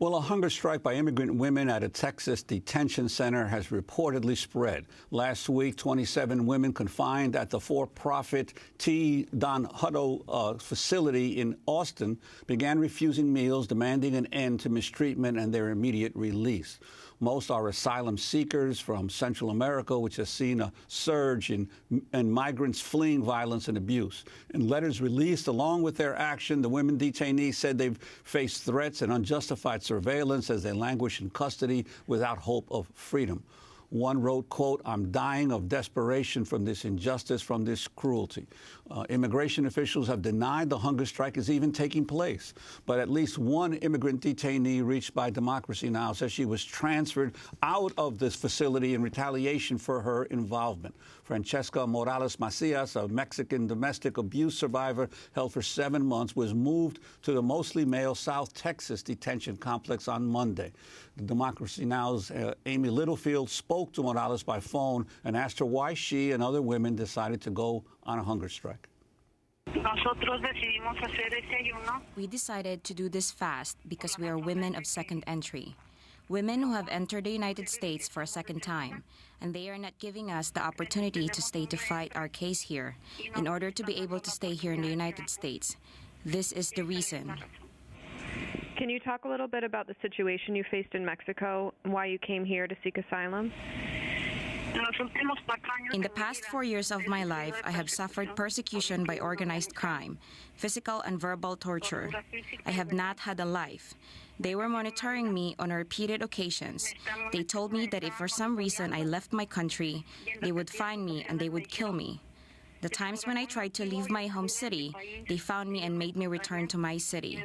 Well, a hunger strike by immigrant women at a Texas detention center has reportedly spread. Last week, 27 women confined at the for-profit Hutto facility in Austin began refusing meals, demanding an end to mistreatment and their immediate release. Most are asylum seekers from Central America, which has seen a surge in migrants fleeing violence and abuse. In letters released along with their action, the women detainees said they've faced threats and unjustified surveillance as they languish in custody without hope of freedom. One wrote, quote, "I'm dying of desperation from this injustice, from this cruelty." Immigration officials have denied the hunger strike is even taking place. But at least one immigrant detainee reached by Democracy Now! Says she was transferred out of this facility in retaliation for her involvement. Francesca Morales Macias, a Mexican domestic abuse survivor held for 7 months, was moved to the mostly male South Texas detention complex on Monday. Democracy Now!'s Amy Littlefield spoke to Morales by phone and asked her why she and other women decided to go on a hunger strike. We decided to do this fast because we are women of second entry, women who have entered the United States for a second time, and they are not giving us the opportunity to stay to fight our case here in order to be able to stay here in the United States. This is the reason. Can you talk a little bit about the situation you faced in Mexico and why you came here to seek asylum? In the past 4 years of my life, I have suffered persecution by organized crime, physical and verbal torture. I have not had a life. They were monitoring me on repeated occasions. They told me that if for some reason I left my country, they would find me and they would kill me. The times when I tried to leave my home city, they found me and made me return to my city.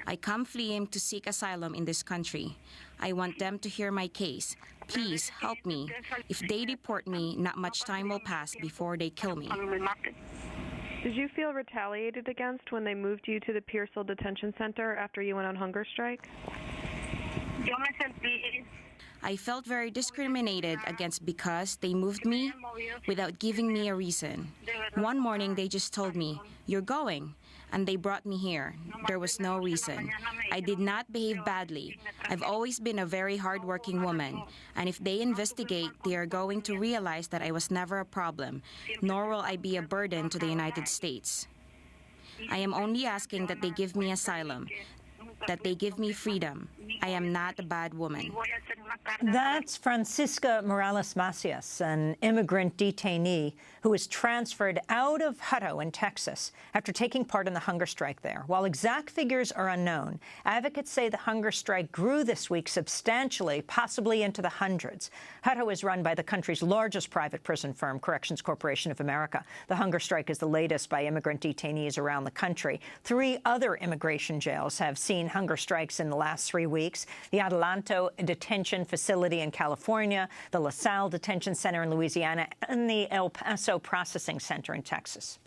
I come fleeing to seek asylum in this country. I want them to hear my case. Please help me. If they deport me, not much time will pass before they kill me. Did you feel retaliated against when they moved you to the Pearsall Detention Center after you went on hunger strike? I felt very discriminated against because they moved me without giving me a reason. One morning, they just told me, "You're going," and they brought me here. There was no reason. I did not behave badly. I've always been a very hardworking woman, and if they investigate, they are going to realize that I was never a problem, nor will I be a burden to the United States. I am only asking that they give me asylum, that they give me freedom. I am not a bad woman. That's Francisca Morales Macias, an immigrant detainee who was transferred out of Hutto in Texas after taking part in the hunger strike there. While exact figures are unknown, advocates say the hunger strike grew this week substantially, possibly into the hundreds. Hutto is run by the country's largest private prison firm, Corrections Corporation of America. The hunger strike is the latest by immigrant detainees around the country. 3 other immigration jails have seen hunger strikes in the last 3 weeks. The Adelanto Detention Facility in California, the La Salle Detention Center in Louisiana, and the El Paso Processing Center in Texas.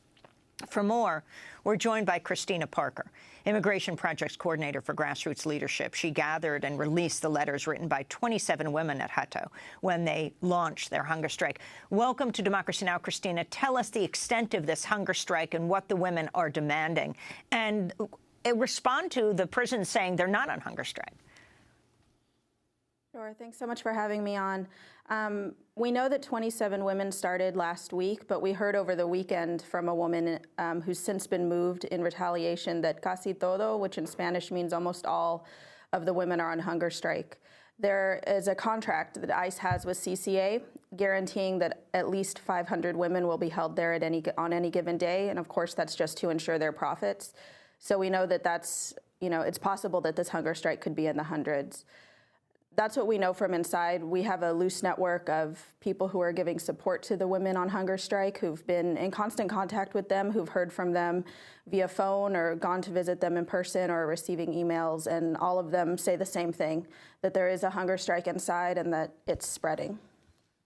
For more, we're joined by Cristina Parker, Immigration Projects Coordinator for Grassroots Leadership. She gathered and released the letters written by 27 women at Hutto when they launched their hunger strike. Welcome to Democracy Now!, Cristina. Tell us the extent of this hunger strike and what the women are demanding, and respond to the prisons saying they're not on hunger strike. Sure. Thanks so much for having me on. We know that 27 women started last week, but we heard over the weekend from a woman who's since been moved in retaliation that casi todo, which in Spanish means almost all of the women are on hunger strike. There is a contract that ICE has with CCA guaranteeing that at least 500 women will be held there on any given day, and of course that's just to ensure their profits. So we know that it's possible that this hunger strike could be in the hundreds. That's what we know from inside. We have a loose network of people who are giving support to the women on hunger strike, who've been in constant contact with them, who've heard from them via phone or gone to visit them in person or receiving emails, and all of them say the same thing, that there is a hunger strike inside and that it's spreading.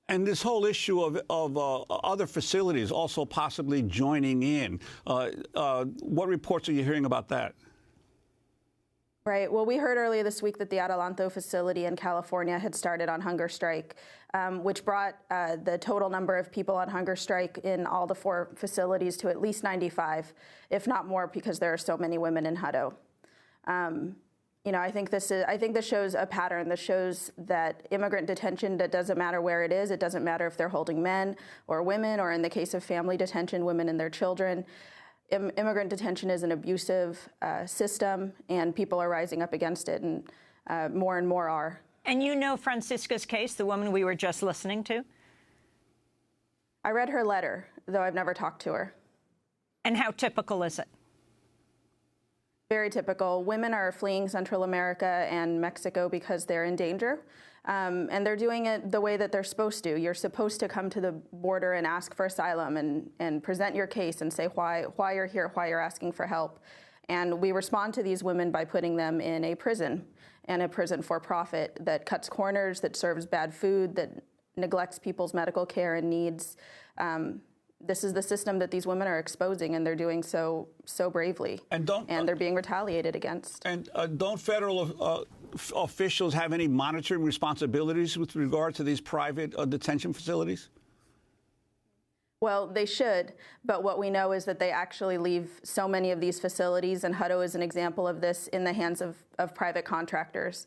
And this whole issue of other facilities also possibly joining in, what reports are you hearing about that? Right. Well, we heard earlier this week that the Adelanto facility in California had started on hunger strike, which brought the total number of people on hunger strike in all the 4 facilities to at least 95, if not more, because there are so many women in Hutto. I think this shows a pattern. This shows that immigrant detention, that doesn't matter where it is. It doesn't matter if they're holding men or women, or in the case of family detention, women and their children. Immigrant detention is an abusive system, and people are rising up against it, and more are. And you know Francisca's case, the woman we were just listening to? I read her letter, though I've never talked to her. And how typical is it? Very typical. Women are fleeing Central America and Mexico because they're in danger, and they're doing it the way that they're supposed to. You're supposed to come to the border and ask for asylum and present your case and say why you're here, why you're asking for help. And we respond to these women by putting them in a prison, and a prison for profit that cuts corners, that serves bad food, that neglects people's medical care and needs. This is the system that these women are exposing, and they're doing so bravely. And they're being retaliated against. And don't federal officials have any monitoring responsibilities with regard to these private detention facilities? Well, they should, but what we know is that they actually leave so many of these facilities, and Hutto is an example of this, in the hands of private contractors.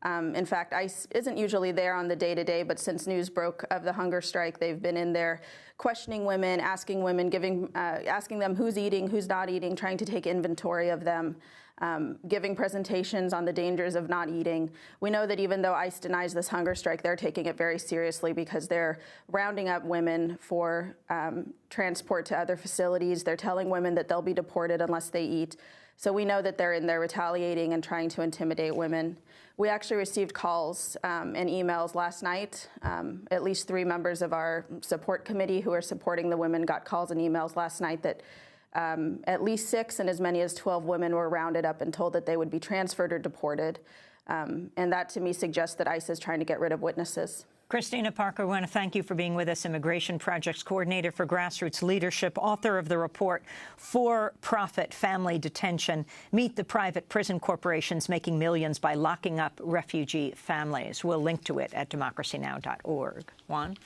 In fact, ICE isn't usually there on the day-to-day, but since news broke of the hunger strike, they've been in there questioning women, asking women, asking them who's eating, who's not eating, trying to take inventory of them, giving presentations on the dangers of not eating. We know that even though ICE denies this hunger strike, they're taking it very seriously, because they're rounding up women for transport to other facilities. They're telling women that they'll be deported unless they eat. So we know that they're in there retaliating and trying to intimidate women. We actually received calls and emails last night. At least 3 members of our support committee who are supporting the women got calls and emails last night that at least 6 and as many as 12 women were rounded up and told that they would be transferred or deported. And that, to me, suggests that ICE is trying to get rid of witnesses. Cristina Parker, I want to thank you for being with us, Immigration Projects Coordinator for Grassroots Leadership, author of the report For-Profit Family Detention, Meet the Private Prison Corporations Making Millions by Locking Up Refugee Families. We'll link to it at democracynow.org. Juan?